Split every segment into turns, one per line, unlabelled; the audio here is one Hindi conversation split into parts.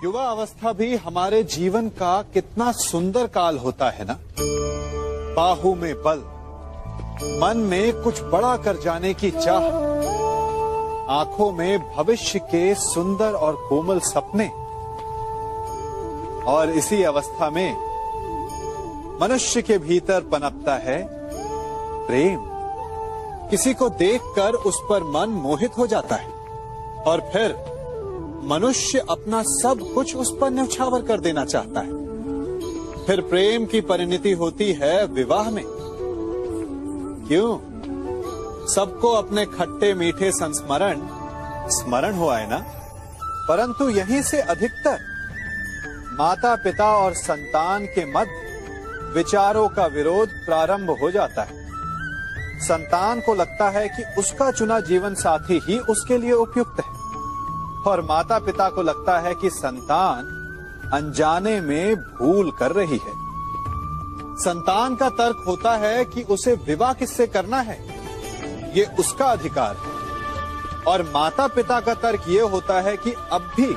युवा अवस्था भी हमारे जीवन का कितना सुंदर काल होता है ना। बाहू में बल, मन में कुछ बड़ा कर जाने की चाह, आंखों में भविष्य के सुंदर और कोमल सपने। और इसी अवस्था में मनुष्य के भीतर पनपता है प्रेम। किसी को देखकर उस पर मन मोहित हो जाता है और फिर मनुष्य अपना सब कुछ उस पर न्यौछावर कर देना चाहता है। फिर प्रेम की परिणति होती है विवाह में। क्यों? सबको अपने खट्टे मीठे संस्मरण स्मरण हुआ है ना। परंतु यहीं से अधिकतर माता पिता और संतान के मध्य विचारों का विरोध प्रारंभ हो जाता है। संतान को लगता है कि उसका चुना जीवन साथी ही उसके लिए उपयुक्त है और माता पिता को लगता है कि संतान अनजाने में भूल कर रही है। संतान का तर्क होता है कि उसे विवाह किससे करना है, ये उसका अधिकार है। और माता पिता का तर्क ये होता है कि अब भी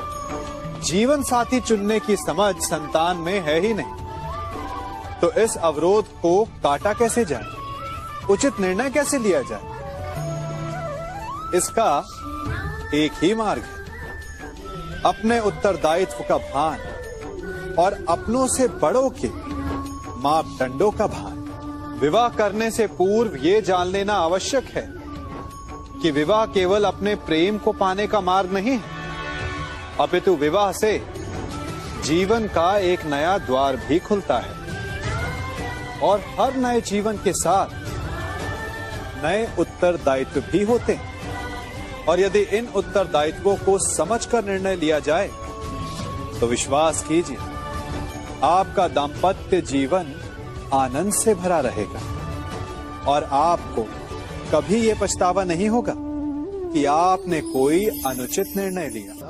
जीवन साथी चुनने की समझ संतान में है ही नहीं। तो इस अवरोध को काटा कैसे जाए, उचित निर्णय कैसे लिया जाए? इसका एक ही मार्ग है, अपने उत्तरदायित्व का भान और अपनों से बड़ों के मापदंडों का भान। विवाह करने से पूर्व ये जान लेना आवश्यक है कि विवाह केवल अपने प्रेम को पाने का मार्ग नहीं है, अपितु विवाह से जीवन का एक नया द्वार भी खुलता है। और हर नए जीवन के साथ नए उत्तरदायित्व भी होते हैं। और यदि इन उत्तरदायित्वों को समझकर निर्णय लिया जाए तो विश्वास कीजिए, आपका दाम्पत्य जीवन आनंद से भरा रहेगा और आपको कभी ये पछतावा नहीं होगा कि आपने कोई अनुचित निर्णय लिया।